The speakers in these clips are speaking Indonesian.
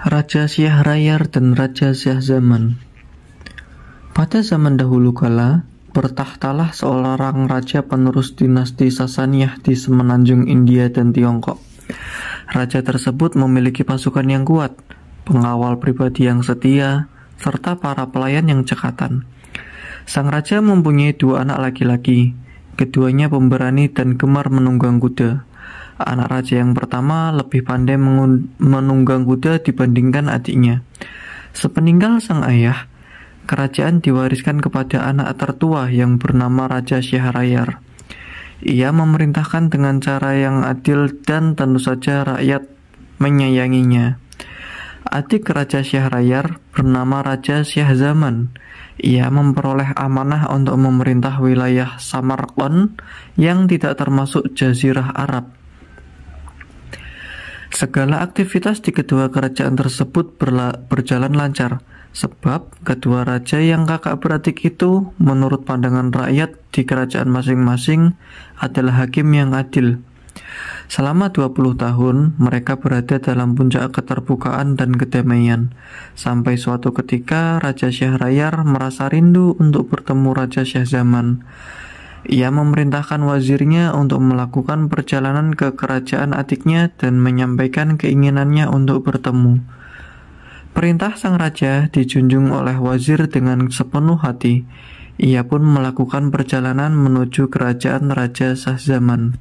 Raja Syahrayar dan Raja Syahzaman. Pada zaman dahulu kala, bertahtalah seorang raja penerus dinasti Sasaniyah di semenanjung India dan Tiongkok. Raja tersebut memiliki pasukan yang kuat, pengawal pribadi yang setia, serta para pelayan yang cekatan. Sang raja mempunyai 2 anak laki-laki, keduanya pemberani dan gemar menunggang kuda. Anak raja yang pertama lebih pandai menunggang kuda dibandingkan adiknya. Sepeninggal sang ayah, kerajaan diwariskan kepada anak tertua yang bernama Raja Syahrayar. Ia memerintahkan dengan cara yang adil dan tentu saja rakyat menyayanginya. Adik Raja Syahrayar bernama Raja Syahzaman. Ia memperoleh amanah untuk memerintah wilayah Samarkand yang tidak termasuk Jazirah Arab. Segala aktivitas di kedua kerajaan tersebut berjalan lancar, sebab kedua raja yang kakak beradik itu menurut pandangan rakyat di kerajaan masing-masing adalah hakim yang adil. Selama 20 tahun mereka berada dalam puncak keterbukaan dan kedamaian, sampai suatu ketika Raja Syahrayar merasa rindu untuk bertemu Raja Syahzaman. Ia memerintahkan wazirnya untuk melakukan perjalanan ke kerajaan adiknya dan menyampaikan keinginannya untuk bertemu. Perintah sang raja dijunjung oleh wazir dengan sepenuh hati. Ia pun melakukan perjalanan menuju kerajaan Raja Syahzaman.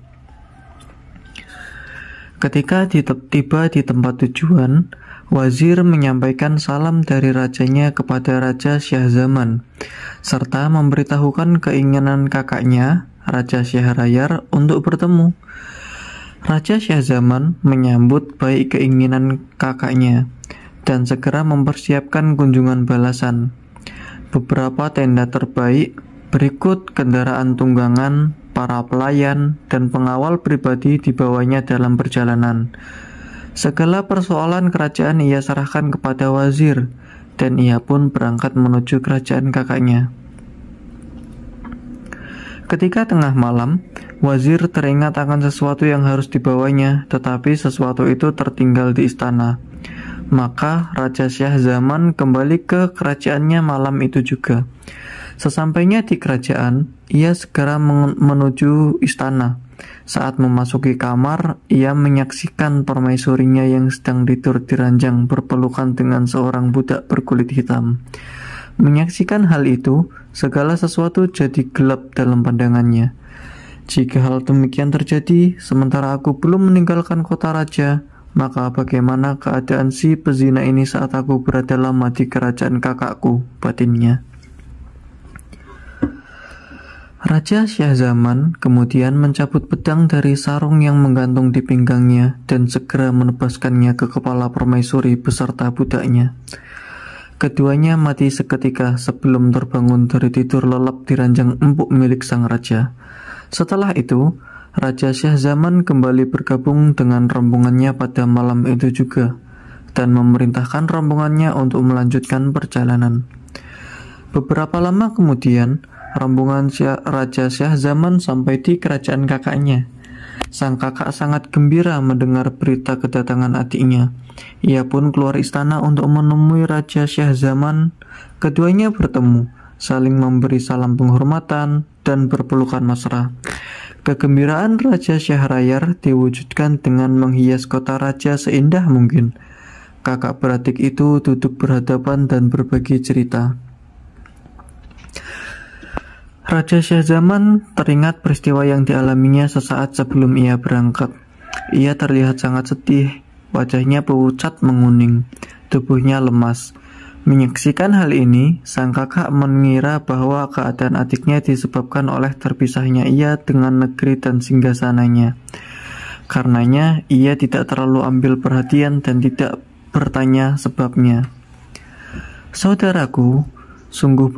Ketika tiba di tempat tujuan, wazir menyampaikan salam dari rajanya kepada Raja Syahzaman, serta memberitahukan keinginan kakaknya, Raja Syahrayar, untuk bertemu. Raja Syahzaman menyambut baik keinginan kakaknya, dan segera mempersiapkan kunjungan balasan. Beberapa tenda terbaik, berikut kendaraan tunggangan, para pelayan, dan pengawal pribadi dibawanya dalam perjalanan. Segala persoalan kerajaan ia serahkan kepada wazir, dan ia pun berangkat menuju kerajaan kakaknya. Ketika tengah malam, wazir teringat akan sesuatu yang harus dibawanya, tetapi sesuatu itu tertinggal di istana. Maka Raja Syahzaman kembali ke kerajaannya malam itu juga. Sesampainya di kerajaan, ia segera menuju istana. Saat memasuki kamar, ia menyaksikan permaisurinya yang sedang tidur di ranjang berpelukan dengan seorang budak berkulit hitam. Menyaksikan hal itu, segala sesuatu jadi gelap dalam pandangannya. Jika hal demikian terjadi, sementara aku belum meninggalkan kota raja, maka bagaimana keadaan si pezina ini saat aku berada lama di kerajaan kakakku, batinnya. Raja Syahzaman kemudian mencabut pedang dari sarung yang menggantung di pinggangnya dan segera menebaskannya ke kepala permaisuri beserta budaknya. Keduanya mati seketika sebelum terbangun dari tidur lelap di ranjang empuk milik sang raja. Setelah itu, Raja Syahzaman kembali bergabung dengan rombongannya pada malam itu juga, dan memerintahkan rombongannya untuk melanjutkan perjalanan. Beberapa lama kemudian, rombongan Raja Syahzaman sampai di kerajaan kakaknya. Sang kakak sangat gembira mendengar berita kedatangan adiknya. Ia pun keluar istana untuk menemui Raja Syahzaman. Keduanya bertemu, saling memberi salam penghormatan dan berpelukan mesra. Kegembiraan Raja Syahrayar diwujudkan dengan menghias kota raja seindah mungkin. Kakak beradik itu duduk berhadapan dan berbagi cerita. Raja Syahzaman teringat peristiwa yang dialaminya sesaat sebelum ia berangkat. Ia terlihat sangat sedih, wajahnya pucat menguning, tubuhnya lemas. Menyaksikan hal ini, sang kakak mengira bahwa keadaan adiknya disebabkan oleh terpisahnya ia dengan negeri dan singgasananya. Karenanya, ia tidak terlalu ambil perhatian dan tidak bertanya sebabnya. "Saudaraku, sungguh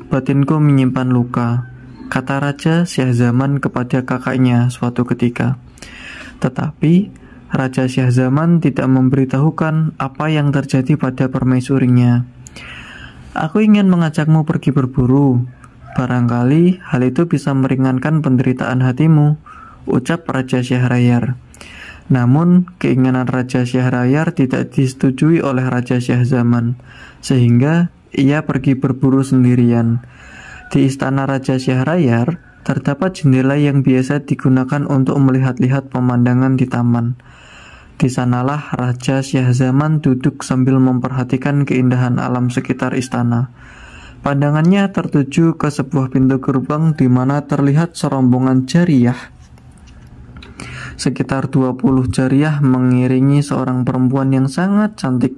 batinku menyimpan luka," kata Raja Syahzaman kepada kakaknya suatu ketika. Tetapi Raja Syahzaman tidak memberitahukan apa yang terjadi pada permaisurinya. "Aku ingin mengajakmu pergi berburu. Barangkali hal itu bisa meringankan penderitaan hatimu," ucap Raja Syahrayar. Namun, keinginan Raja Syahrayar tidak disetujui oleh Raja Syahzaman, sehingga ia pergi berburu sendirian. Di istana Raja Syahrayar, terdapat jendela yang biasa digunakan untuk melihat-lihat pemandangan di taman. Di sanalah Raja Syahzaman duduk sambil memperhatikan keindahan alam sekitar istana. Pandangannya tertuju ke sebuah pintu gerbang di mana terlihat serombongan jariyah. Sekitar 20 jariyah mengiringi seorang perempuan yang sangat cantik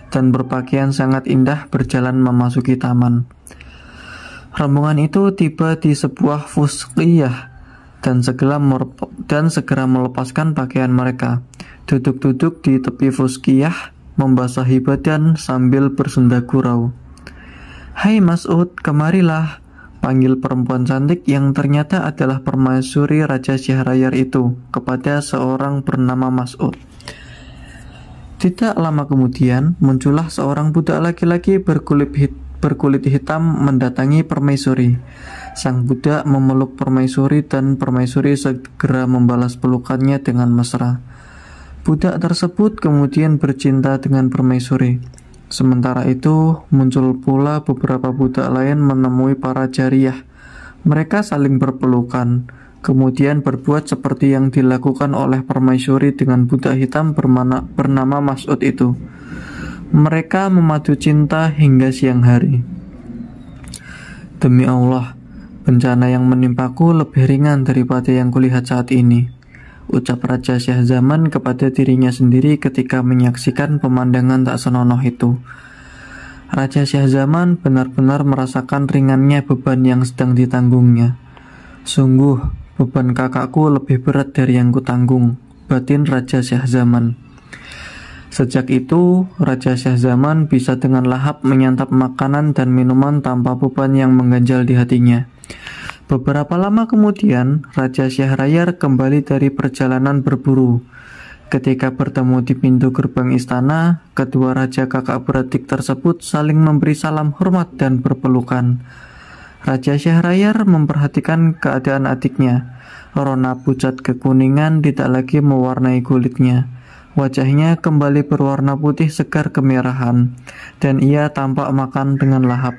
dan berpakaian sangat indah berjalan memasuki taman. Rombongan itu tiba di sebuah fusqiyah dan segera melepaskan pakaian mereka. Duduk-duduk di tepi fusqiyah, membasahi badan sambil bersenda gurau. "Hai Mas'ud, kemarilah," panggil perempuan cantik yang ternyata adalah permaisuri Raja Syahrayar itu kepada seorang bernama Mas'ud. Tidak lama kemudian, muncullah seorang budak laki-laki berkulit hitam mendatangi permaisuri. Sang budak memeluk permaisuri dan permaisuri segera membalas pelukannya dengan mesra. Budak tersebut kemudian bercinta dengan permaisuri. Sementara itu, muncul pula beberapa budak lain menemui para jariyah. Mereka saling berpelukan, kemudian berbuat seperti yang dilakukan oleh permaisuri dengan budak hitam bernama Mas'ud itu. Mereka memadu cinta hingga siang hari. "Demi Allah, bencana yang menimpaku lebih ringan daripada yang kulihat saat ini," ucap Raja Syahzaman kepada dirinya sendiri ketika menyaksikan pemandangan tak senonoh itu. Raja Syahzaman benar-benar merasakan ringannya beban yang sedang ditanggungnya. "Sungguh, beban kakakku lebih berat dari yang kutanggung," batin Raja Syahzaman. Sejak itu, Raja Syahzaman bisa dengan lahap menyantap makanan dan minuman tanpa beban yang mengganjal di hatinya. Beberapa lama kemudian, Raja Syahrayar kembali dari perjalanan berburu. Ketika bertemu di pintu gerbang istana, kedua raja kakak beradik tersebut saling memberi salam hormat dan berpelukan. Raja Syahrayar memperhatikan keadaan adiknya. Rona pucat kekuningan tidak lagi mewarnai kulitnya. Wajahnya kembali berwarna putih segar kemerahan, dan ia tampak makan dengan lahap.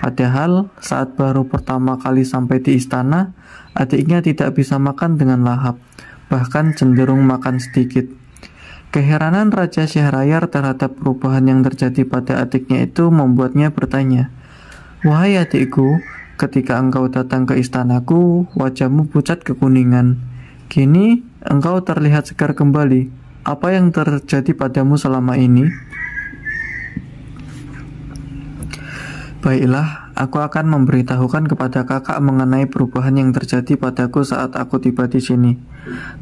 Padahal saat baru pertama kali sampai di istana, adiknya tidak bisa makan dengan lahap, bahkan cenderung makan sedikit. Keheranan Raja Syahrayar terhadap perubahan yang terjadi pada adiknya itu membuatnya bertanya, "Wahai adikku, ketika engkau datang ke istanaku, wajahmu pucat kekuningan. Kini engkau terlihat segar kembali. Apa yang terjadi padamu selama ini?" "Baiklah, aku akan memberitahukan kepada kakak mengenai perubahan yang terjadi padaku saat aku tiba di sini.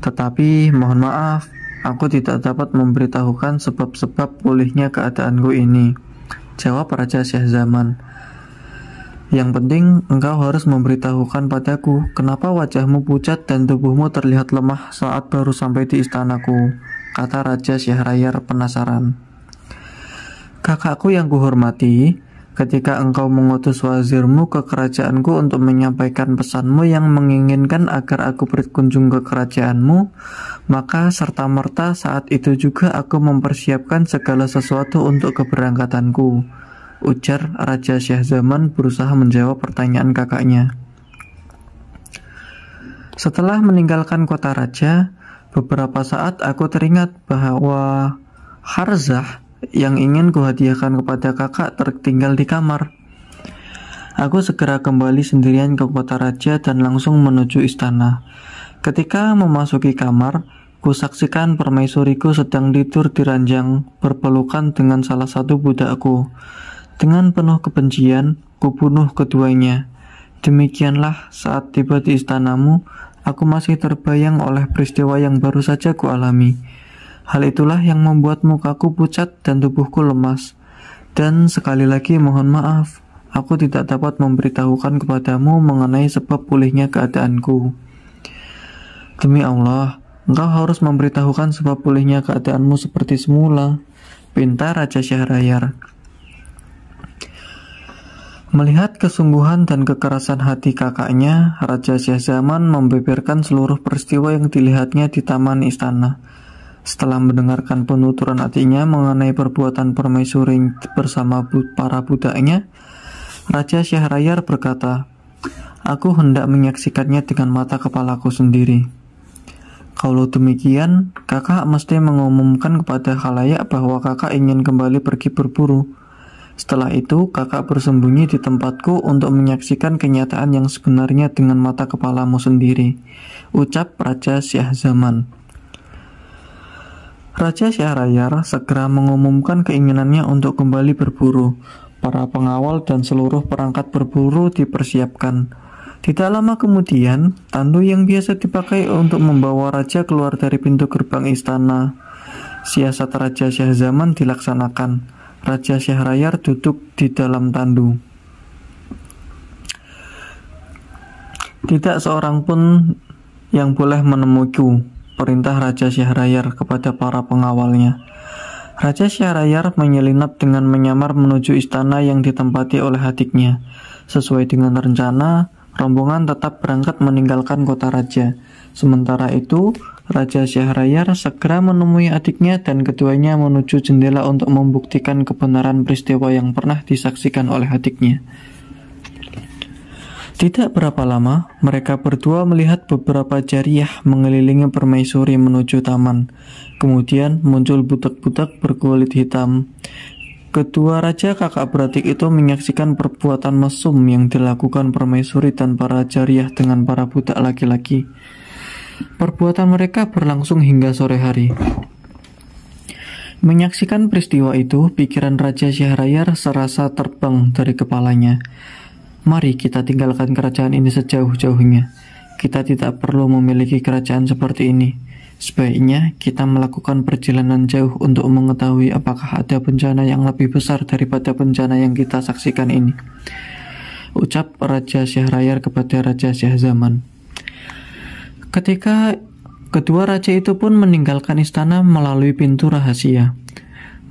Tetapi mohon maaf, aku tidak dapat memberitahukan sebab-sebab pulihnya keadaanku ini," jawab Raja Syahzaman. "Yang penting engkau harus memberitahukan padaku kenapa wajahmu pucat dan tubuhmu terlihat lemah saat baru sampai di istanaku," kata Raja Syahrayar penasaran. "Kakakku yang kuhormati, ketika engkau mengutus wazirmu ke kerajaanku untuk menyampaikan pesanmu yang menginginkan agar aku berkunjung ke kerajaanmu, maka serta-merta saat itu juga aku mempersiapkan segala sesuatu untuk keberangkatanku," ujar Raja Syahzaman berusaha menjawab pertanyaan kakaknya. "Setelah meninggalkan kota raja, beberapa saat aku teringat bahwa Harzah yang ingin kuhadiahkan kepada kakak tertinggal di kamar. Aku segera kembali sendirian ke kota raja dan langsung menuju istana. Ketika memasuki kamar, kusaksikan permaisuriku sedang tidur di ranjang berpelukan dengan salah satu budakku. Dengan penuh kebencian, kubunuh keduanya. Demikianlah saat tiba di istanamu, aku masih terbayang oleh peristiwa yang baru saja kualami. Hal itulah yang membuat mukaku pucat dan tubuhku lemas. Dan sekali lagi mohon maaf, aku tidak dapat memberitahukan kepadamu mengenai sebab pulihnya keadaanku." "Demi Allah, engkau harus memberitahukan sebab pulihnya keadaanmu seperti semula," pinta Raja Syahrayar. Melihat kesungguhan dan kekerasan hati kakaknya, Raja Syahzaman membeberkan seluruh peristiwa yang dilihatnya di taman istana. Setelah mendengarkan penuturan adiknya mengenai perbuatan permaisuri bersama para budaknya, Raja Syahrayar berkata, "Aku hendak menyaksikannya dengan mata kepalaku sendiri." Kalau demikian, kakak mesti mengumumkan kepada khalayak bahwa kakak ingin kembali pergi berburu. Setelah itu, kakak bersembunyi di tempatku untuk menyaksikan kenyataan yang sebenarnya dengan mata kepalamu sendiri, ucap Raja Syahzaman. Raja Syahrayar segera mengumumkan keinginannya untuk kembali berburu. Para pengawal dan seluruh perangkat berburu dipersiapkan. Tidak lama kemudian, tandu yang biasa dipakai untuk membawa raja keluar dari pintu gerbang istana siasat Raja Syahzaman dilaksanakan. Raja Syahrayar duduk di dalam tandu. Tidak seorang pun yang boleh menemuiku, perintah Raja Syahrayar kepada para pengawalnya. Raja Syahrayar menyelinap dengan menyamar menuju istana yang ditempati oleh adiknya. Sesuai dengan rencana, rombongan tetap berangkat meninggalkan kota raja. Sementara itu, Raja Syahrayar segera menemui adiknya dan keduanya menuju jendela untuk membuktikan kebenaran peristiwa yang pernah disaksikan oleh adiknya. Tidak berapa lama, mereka berdua melihat beberapa jariyah mengelilingi permaisuri menuju taman. Kemudian muncul budak-budak berkulit hitam. Kedua raja kakak beradik itu menyaksikan perbuatan mesum yang dilakukan permaisuri dan para jariyah dengan para budak laki-laki. Perbuatan mereka berlangsung hingga sore hari. Menyaksikan peristiwa itu, pikiran Raja Syahrayar serasa terbang dari kepalanya. Mari kita tinggalkan kerajaan ini sejauh-jauhnya. Kita tidak perlu memiliki kerajaan seperti ini. Sebaiknya kita melakukan perjalanan jauh untuk mengetahui apakah ada bencana yang lebih besar daripada bencana yang kita saksikan ini, ucap Raja Syahrayar kepada Raja Syahzaman. Ketika kedua raja itu pun meninggalkan istana melalui pintu rahasia.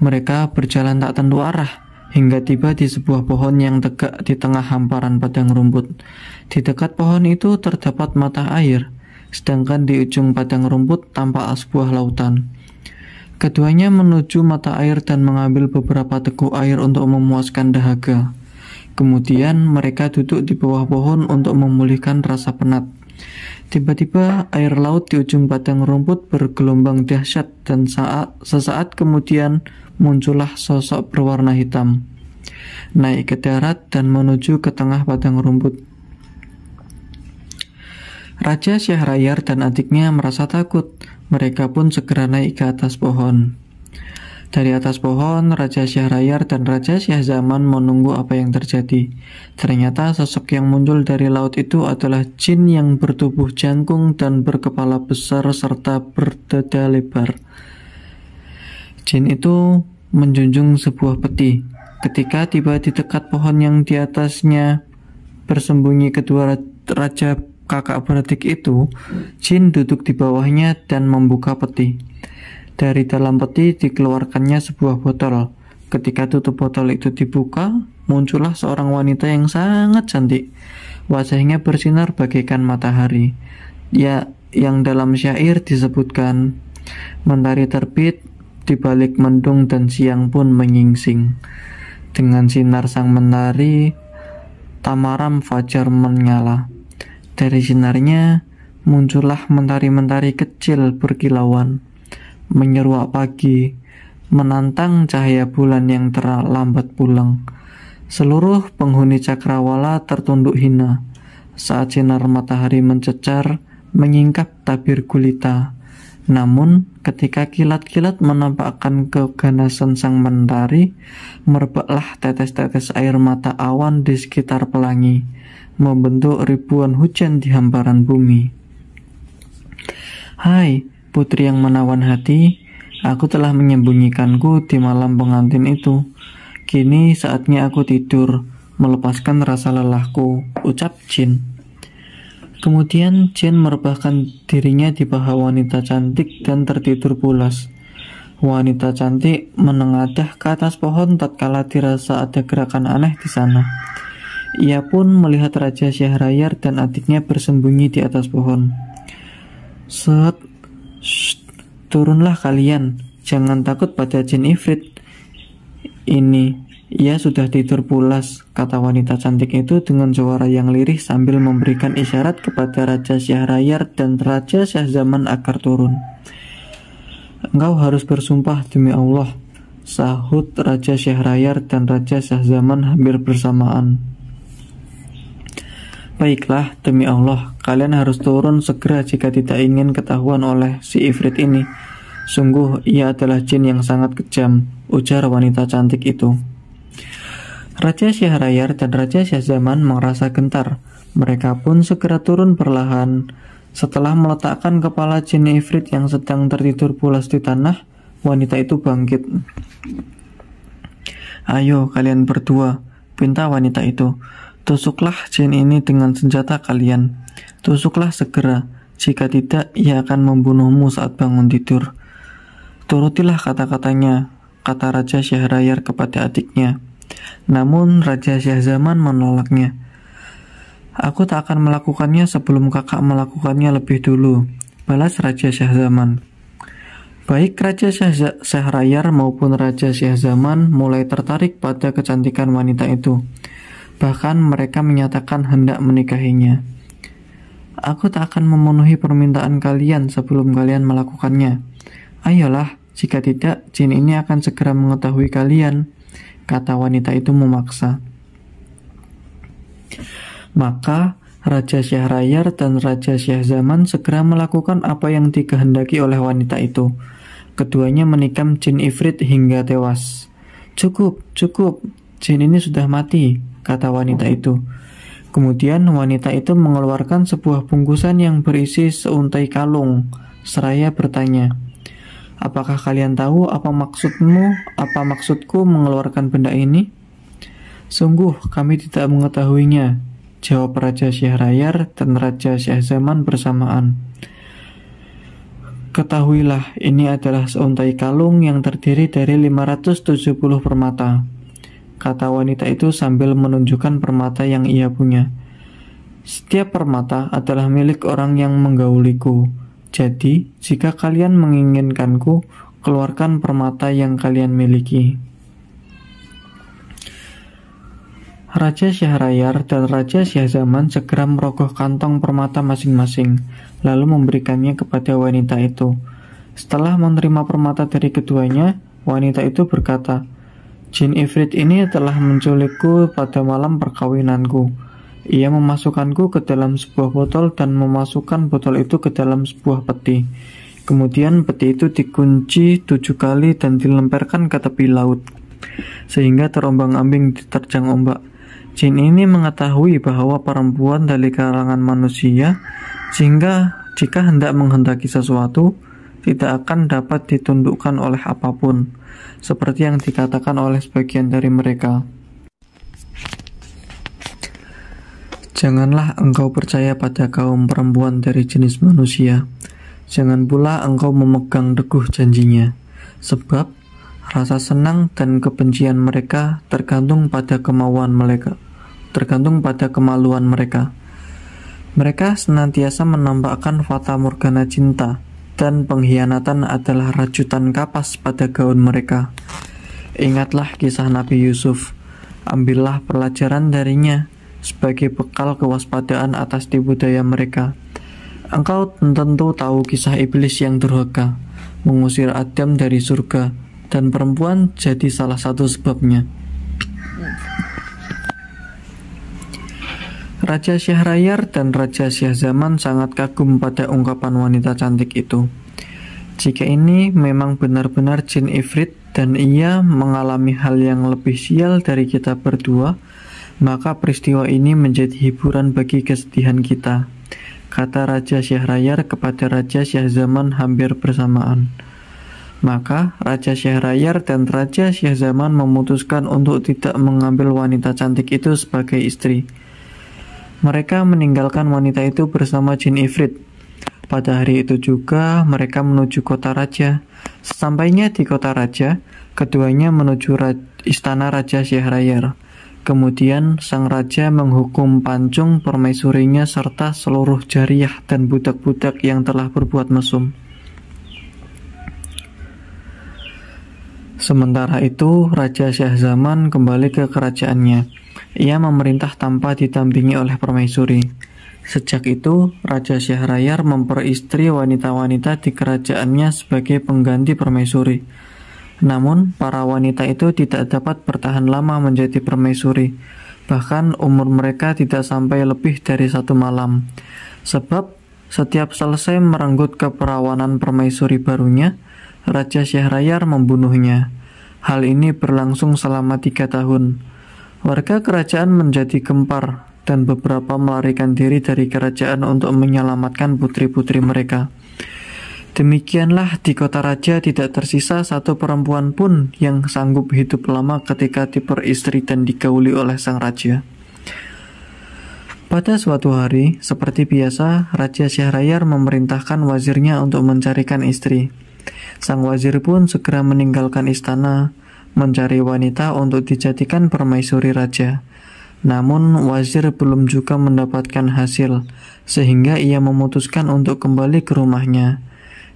Mereka berjalan tak tentu arah hingga tiba di sebuah pohon yang tegak di tengah hamparan padang rumput. Di dekat pohon itu terdapat mata air, sedangkan di ujung padang rumput tampak sebuah lautan. Keduanya menuju mata air dan mengambil beberapa teguk air untuk memuaskan dahaga. Kemudian mereka duduk di bawah pohon untuk memulihkan rasa penat. Tiba-tiba air laut di ujung padang rumput bergelombang dahsyat dan sesaat kemudian muncullah sosok berwarna hitam, naik ke darat dan menuju ke tengah padang rumput. Raja Syahrayar dan adiknya merasa takut. Mereka pun segera naik ke atas pohon. Dari atas pohon, Raja Syahrayar dan Raja Syahzaman menunggu apa yang terjadi. Ternyata sosok yang muncul dari laut itu adalah jin yang bertubuh jangkung dan berkepala besar serta berdada lebar. Jin itu menjunjung sebuah peti. Ketika tiba di dekat pohon yang di atasnya bersembunyi kedua raja kakak beradik itu, jin duduk di bawahnya dan membuka peti. Dari dalam peti dikeluarkannya sebuah botol. Ketika tutup botol itu dibuka, muncullah seorang wanita yang sangat cantik. Wajahnya bersinar bagaikan matahari. Ya, yang dalam syair disebutkan, mentari terbit di balik mendung dan siang pun menyingsing. Dengan sinar sang mentari, tamaram fajar menyala. Dari sinarnya muncullah mentari-mentari kecil berkilauan, menyeruak pagi, menantang cahaya bulan yang terlambat pulang. Seluruh penghuni cakrawala tertunduk hina saat sinar matahari mencecar menyingkap tabir gulita. Namun ketika kilat-kilat menampakkan keganasan sang mentari, merebaklah tetes-tetes air mata awan di sekitar pelangi, membentuk ribuan hujan di hamparan bumi. Hai putri yang menawan hati, aku telah menyembunyikanku di malam pengantin itu. Kini saatnya aku tidur, melepaskan rasa lelahku, ucap jin. Kemudian jin merebahkan dirinya di paha wanita cantik dan tertidur pulas. Wanita cantik menengadah ke atas pohon tatkala dirasa ada gerakan aneh di sana. Ia pun melihat Raja Syahrayar dan adiknya bersembunyi di atas pohon. turunlah kalian, jangan takut pada jin ifrit ini. Ia sudah tidur pulas, kata wanita cantik itu dengan suara yang lirih sambil memberikan isyarat kepada Raja Syahrayar dan Raja Syahzaman agar turun. Engkau harus bersumpah demi Allah, sahut Raja Syahrayar dan Raja Syahzaman hampir bersamaan. Baiklah, demi Allah, kalian harus turun segera jika tidak ingin ketahuan oleh si ifrit ini. Sungguh, ia adalah jin yang sangat kejam, ujar wanita cantik itu. Raja Syahrayar dan Raja Syahzaman merasa gentar. Mereka pun segera turun perlahan. Setelah meletakkan kepala jin ifrit yang sedang tertidur pulas di tanah, wanita itu bangkit. Ayo kalian berdua, pinta wanita itu. Tusuklah jin ini dengan senjata kalian. Tusuklah segera, jika tidak ia akan membunuhmu saat bangun tidur. Turutilah kata-katanya, kata Raja Syahrayar kepada adiknya. Namun Raja Syahzaman menolaknya. Aku tak akan melakukannya sebelum kakak melakukannya lebih dulu, balas Raja Syahzaman. Baik Raja Syahrayar maupun Raja Syahzaman mulai tertarik pada kecantikan wanita itu. Bahkan mereka menyatakan hendak menikahinya. Aku tak akan memenuhi permintaan kalian sebelum kalian melakukannya. Ayolah, jika tidak, jin ini akan segera mengetahui kalian, kata wanita itu memaksa. Maka Raja Syahrayar dan Raja Syahzaman segera melakukan apa yang dikehendaki oleh wanita itu. Keduanya menikam jin ifrit hingga tewas. Cukup, jin ini sudah mati, kata wanita itu. Kemudian wanita itu mengeluarkan sebuah bungkusan yang berisi seuntai kalung, seraya bertanya, apakah kalian tahu apa maksudku mengeluarkan benda ini? Sungguh kami tidak mengetahuinya, jawab Raja Syahrayar dan Raja Syahzaman bersamaan. Ketahuilah, ini adalah seuntai kalung yang terdiri dari 570 permata, kata wanita itu sambil menunjukkan permata yang ia punya. Setiap permata adalah milik orang yang menggauliku. Jadi, jika kalian menginginkanku, keluarkan permata yang kalian miliki. Raja Syahrayar dan Raja Syahzaman segera merogoh kantong permata masing-masing, lalu memberikannya kepada wanita itu. Setelah menerima permata dari keduanya, wanita itu berkata, jin ifrit ini telah menculikku pada malam perkawinanku. Ia memasukkanku ke dalam sebuah botol dan memasukkan botol itu ke dalam sebuah peti. Kemudian peti itu dikunci 7 kali dan dilemparkan ke tepi laut, sehingga terombang-ambing diterjang ombak. Jin ini mengetahui bahwa perempuan dari kalangan manusia, sehingga jika hendak menghendaki sesuatu, tidak akan dapat ditundukkan oleh apapun, seperti yang dikatakan oleh sebagian dari mereka. Janganlah engkau percaya pada kaum perempuan dari jenis manusia. Jangan pula engkau memegang teguh janjinya, sebab rasa senang dan kebencian mereka tergantung pada kemaluan mereka. Mereka senantiasa menampakkan fata morgana cinta, dan pengkhianatan adalah rajutan kapas pada gaun mereka. Ingatlah kisah Nabi Yusuf, ambillah pelajaran darinya sebagai bekal kewaspadaan atas tipu daya mereka. Engkau tentu tahu kisah iblis yang durhaka, mengusir Adam dari surga, dan perempuan jadi salah satu sebabnya. Raja Syahrayar dan Raja Syahzaman sangat kagum pada ungkapan wanita cantik itu. Jika ini memang benar-benar jin ifrit dan ia mengalami hal yang lebih sial dari kita berdua, maka peristiwa ini menjadi hiburan bagi kesedihan kita, kata Raja Syahrayar kepada Raja Syahzaman hampir bersamaan. Maka Raja Syahrayar dan Raja Syahzaman memutuskan untuk tidak mengambil wanita cantik itu sebagai istri. Mereka meninggalkan wanita itu bersama jin ifrit. Pada hari itu juga mereka menuju kota raja. Sesampainya di kota raja, keduanya menuju istana Raja Syahrayar. Kemudian sang raja menghukum pancung permaisurinya serta seluruh jariyah dan budak-budak yang telah berbuat mesum. Sementara itu, Raja Syahzaman kembali ke kerajaannya. Ia memerintah tanpa didampingi oleh permaisuri. Sejak itu, Raja Syahrayar memperistri wanita-wanita di kerajaannya sebagai pengganti permaisuri. Namun, para wanita itu tidak dapat bertahan lama menjadi permaisuri. Bahkan umur mereka tidak sampai lebih dari 1 malam. Sebab, setiap selesai merenggut keperawanan permaisuri barunya, Raja Syahrayar membunuhnya. Hal ini berlangsung selama 3 tahun. Warga kerajaan menjadi gempar, dan beberapa melarikan diri dari kerajaan untuk menyelamatkan putri-putri mereka. Demikianlah di kota raja tidak tersisa satu perempuan pun yang sanggup hidup lama ketika diperistri dan digauli oleh sang raja. Pada suatu hari, seperti biasa, Raja Syahrayar memerintahkan wazirnya untuk mencarikan istri. Sang wazir pun segera meninggalkan istana, mencari wanita untuk dijadikan permaisuri raja. Namun wazir belum juga mendapatkan hasil, sehingga ia memutuskan untuk kembali ke rumahnya.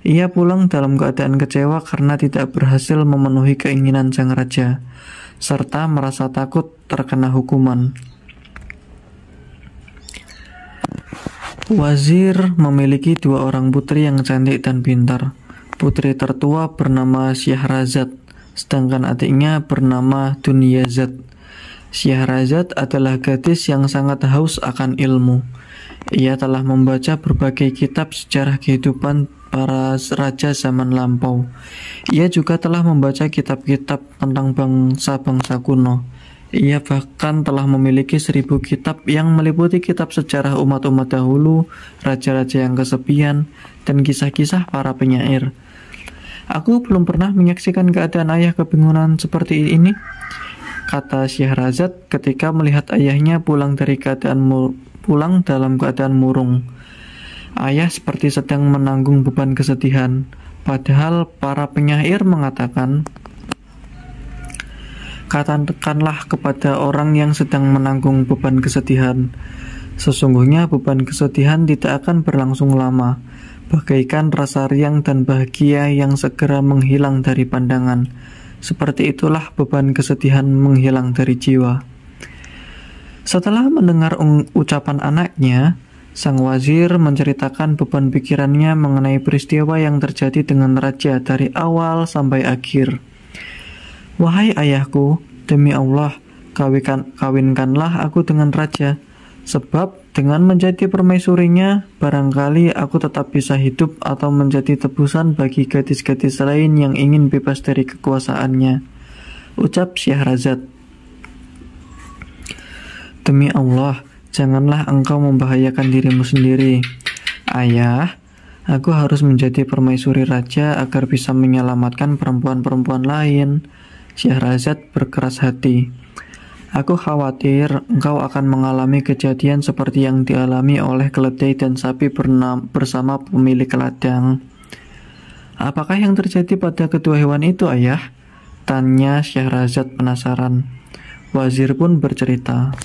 Ia pulang dalam keadaan kecewa karena tidak berhasil memenuhi keinginan sang raja, serta merasa takut terkena hukuman. Wazir memiliki 2 orang putri yang cantik dan pintar. Putri tertua bernama Syahrazad, sedangkan adiknya bernama Dunyazad. Syahrazad adalah gadis yang sangat haus akan ilmu. Ia telah membaca berbagai kitab sejarah kehidupan para raja zaman lampau. Ia juga telah membaca kitab-kitab tentang bangsa-bangsa kuno. Ia bahkan telah memiliki 1000 kitab yang meliputi kitab sejarah umat-umat dahulu, raja-raja yang kesepian, dan kisah-kisah para penyair. Aku belum pernah menyaksikan keadaan ayah kebingungan seperti ini, kata Syahrazad ketika melihat ayahnya pulang dalam keadaan murung. Ayah seperti sedang menanggung beban kesedihan, padahal para penyair mengatakan, katakanlah kepada orang yang sedang menanggung beban kesedihan, sesungguhnya beban kesedihan tidak akan berlangsung lama, bagaikan rasa riang dan bahagia yang segera menghilang dari pandangan. Seperti itulah beban kesedihan menghilang dari jiwa. Setelah mendengar ucapan anaknya, sang wazir menceritakan beban pikirannya mengenai peristiwa yang terjadi dengan raja dari awal sampai akhir. Wahai ayahku, demi Allah, kawinkanlah aku dengan raja, sebab dengan menjadi permaisurinya, barangkali aku tetap bisa hidup atau menjadi tebusan bagi gadis-gadis lain yang ingin bebas dari kekuasaannya, ucap Syahrazad. Demi Allah, janganlah engkau membahayakan dirimu sendiri. Ayah, aku harus menjadi permaisuri raja agar bisa menyelamatkan perempuan-perempuan lain. Syahrazad berkeras hati. Aku khawatir engkau akan mengalami kejadian seperti yang dialami oleh keledai dan sapi bersama pemilik ladang. Apakah yang terjadi pada kedua hewan itu, ayah? Tanya Syahrazad penasaran. Wazir pun bercerita.